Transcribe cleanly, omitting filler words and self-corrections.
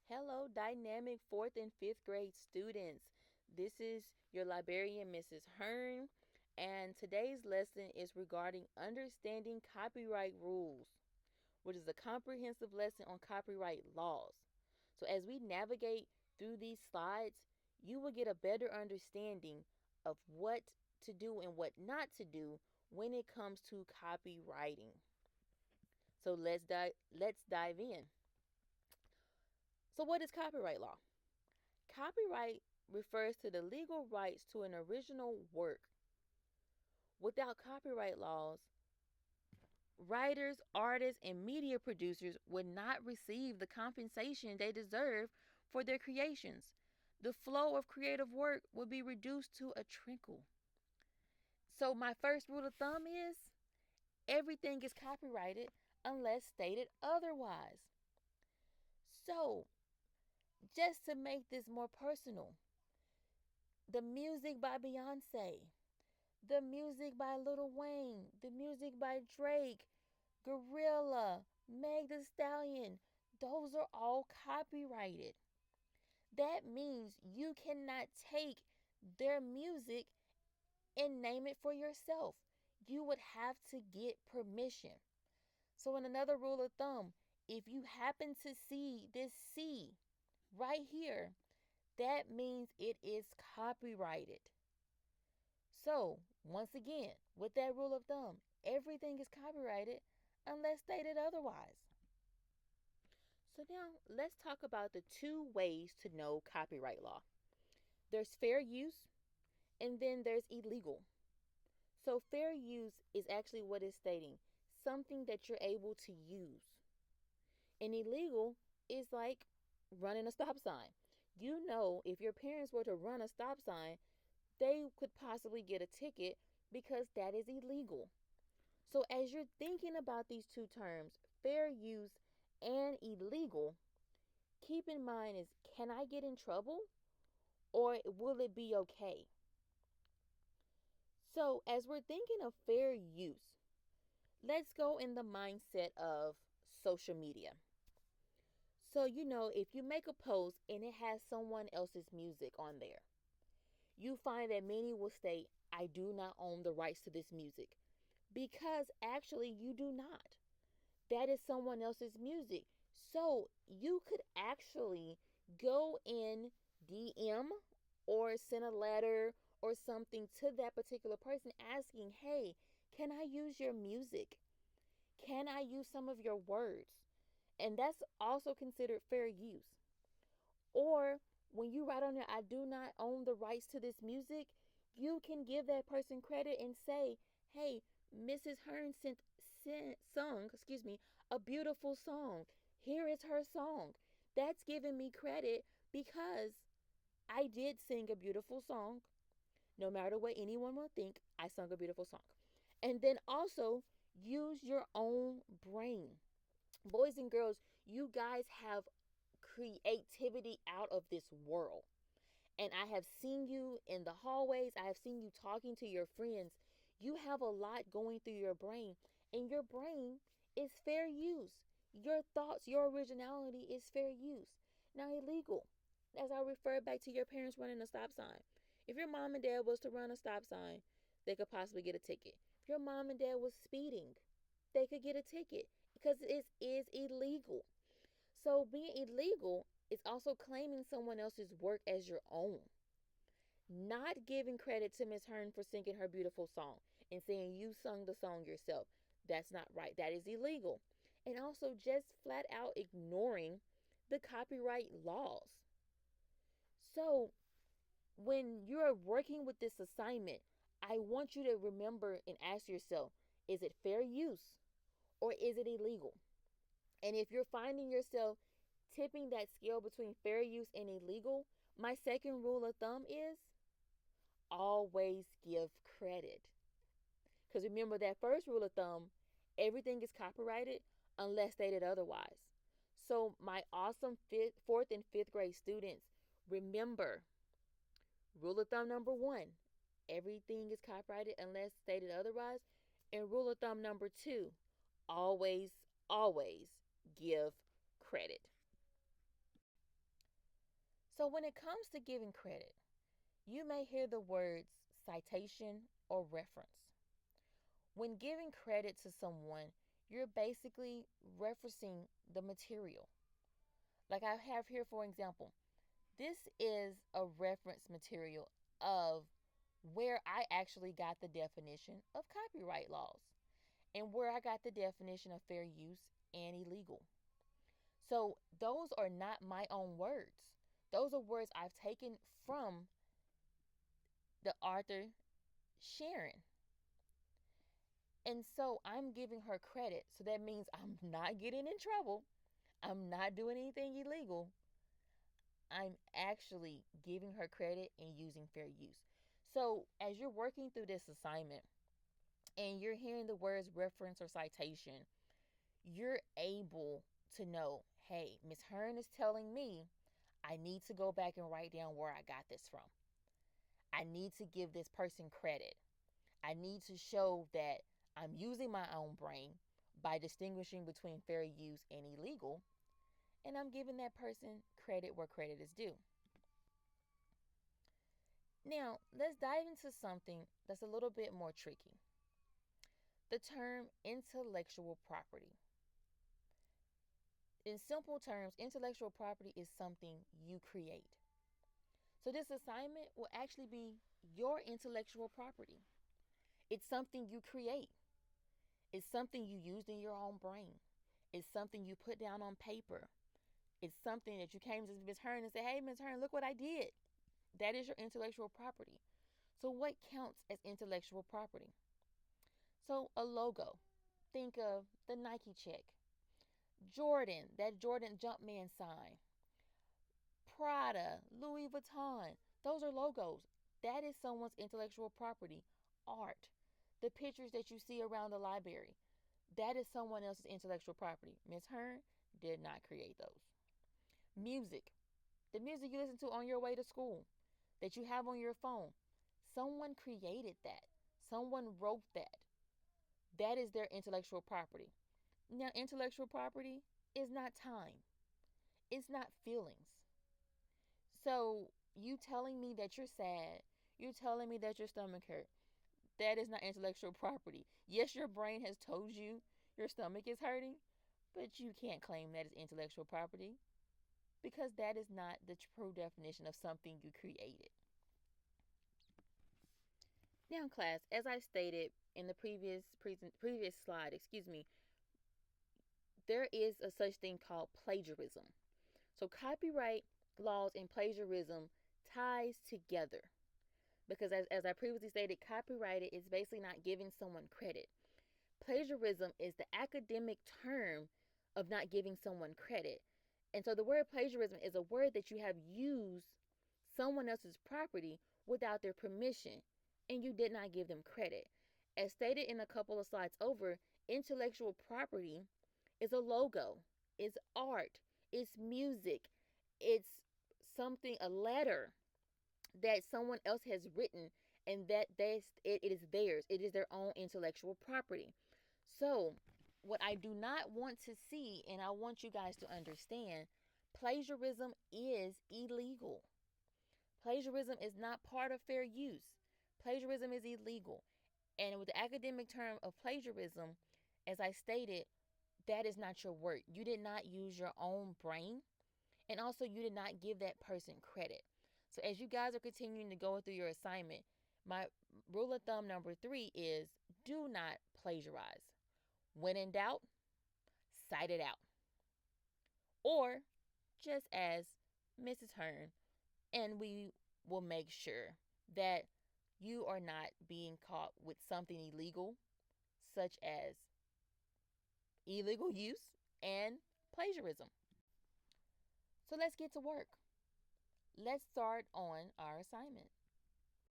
Hello, dynamic fourth and fifth grade students. This is your librarian, Mrs. Hearn, and today's lesson is regarding understanding copyright rules, which is a comprehensive lesson on copyright laws. So, as we navigate through these slides, you will get a better understanding of what to do and what not to do when it comes to copywriting. So, let's dive in. So, what is copyright law? Copyright refers to the legal rights to an original work. Without copyright laws, writers, artists, and media producers would not receive the compensation they deserve for their creations. The flow of creative work would be reduced to a trickle. So, my first rule of thumb is everything is copyrighted unless stated otherwise. So, just to make this more personal, the music by Beyonce, the music by Lil Wayne, the music by Drake, Gorilla, Meg Thee Stallion, those are all copyrighted. That means you cannot take their music and name it for yourself. You would have to get permission. So, in another rule of thumb, if you happen to see this C right here, that means it is copyrighted. So, once again, with that rule of thumb, everything is copyrighted unless stated otherwise. So, now let's talk about the two ways to know copyright law. There's fair use and then there's illegal. So, fair use is actually what it's stating, something that you're able to use. And illegal is like running a stop sign. You know, if your parents were to run a stop sign, they could possibly get a ticket because that is illegal. So, as you're thinking about these two terms, fair use and illegal, keep in mind is, can I get in trouble or will it be okay? So, as we're thinking of fair use, let's go in the mindset of social media. So, if you make a post and it has someone else's music on there, you find that many will state, I do not own the rights to this music. Because actually, you do not. That is someone else's music. So you could actually go in DM or send a letter or something to that particular person asking, hey, can I use your music? Can I use some of your words? And that's also considered fair use. Or when you write on there, I do not own the rights to this music, you can give that person credit and say, hey, Mrs. Hearn sung, a beautiful song. Here is her song. That's giving me credit because I did sing a beautiful song. No matter what anyone will think, I sung a beautiful song. And then also use your own brain. Boys and girls, you guys have creativity out of this world. And I have seen you in the hallways. I have seen you talking to your friends. You have a lot going through your brain, and your brain is fair use. Your thoughts, your originality is fair use. Now, illegal, as I refer back to your parents running a stop sign. If your mom and dad was to run a stop sign, they could possibly get a ticket. If your mom and dad was speeding, they could get a ticket because it is illegal. So being illegal is also claiming someone else's work as your own. Not giving credit to Miss Hearn for singing her beautiful song and saying you sung the song yourself. That's not right. That is illegal. And also just flat out ignoring the copyright laws. So when you're working with this assignment, I want you to remember and ask yourself, is it fair use or is it illegal? And if you're finding yourself tipping that scale between fair use and illegal, my second rule of thumb is always give credit. Because remember that first rule of thumb, everything is copyrighted unless stated otherwise. So my awesome fourth and fifth grade students, remember rule of thumb number one, everything is copyrighted unless stated otherwise. And rule of thumb number two, always give credit. when it comes to giving credit, you may hear the words citation or reference. When giving credit to someone, you're basically referencing the material. Like I have here, for example, this is a reference material of where I actually got the definition of copyright laws and where I got the definition of fair use and illegal. So those are not my own words. Those are words I've taken from the author Sharon. And so I'm giving her credit. So that means I'm not getting in trouble. I'm not doing anything illegal. I'm actually giving her credit and using fair use. So as you're working through this assignment and you're hearing the words reference or citation, you're able to know, hey, Miss Hearn is telling me I need to go back and write down where I got this from. I need to give this person credit. I need to show that I'm using my own brain by distinguishing between fair use and illegal, and I'm giving that person credit where credit is due. Now, let's dive into something that's a little bit more tricky. The term intellectual property. In simple terms, intellectual property is something you create. So this assignment will actually be your intellectual property. It's something you create. It's something you used in your own brain. It's something you put down on paper. It's something that you came to Ms. Hearn and said, hey, Ms. Hearn, look what I did. That is your intellectual property. So what counts as intellectual property? So a logo. Think of the Nike check. Jordan, that Jordan Jumpman sign. Prada, Louis Vuitton. Those are logos. That is someone's intellectual property. Art. The pictures that you see around the library. That is someone else's intellectual property. Ms. Hearn did not create those. Music. The music you listen to on your way to school, that you have on your phone. Someone created that. Someone wrote that. That is their intellectual property. Now, intellectual property is not time. It's not feelings. So, you telling me that you're sad, you telling me that your stomach hurt, that is not intellectual property. Yes, your brain has told you your stomach is hurting, but you can't claim that as intellectual property because that is not the true definition of something you created. Now, class, as I stated in the previous slide, there is a such thing called plagiarism. So copyright laws and plagiarism ties together because as I previously stated, copyrighted is basically not giving someone credit. Plagiarism is the academic term of not giving someone credit. And so the word plagiarism is a word that you have used someone else's property without their permission and you did not give them credit. As stated in a couple of slides over, intellectual property is a logo, it's art, it's music, it's something, a letter that someone else has written and that it is theirs. It is their own intellectual property. So, what I do not want to see, and I want you guys to understand, plagiarism is illegal. Plagiarism is not part of fair use. Plagiarism is illegal. And with the academic term of plagiarism, as I stated, that is not your work. You did not use your own brain. And also, you did not give that person credit. So as you guys are continuing to go through your assignment, my rule of thumb number 3 is do not plagiarize. When in doubt, cite it out. Or just as Mrs. Hearn, and we will make sure that you are not being caught with something illegal, such as illegal use and plagiarism. So let's get to work. Let's start on our assignment.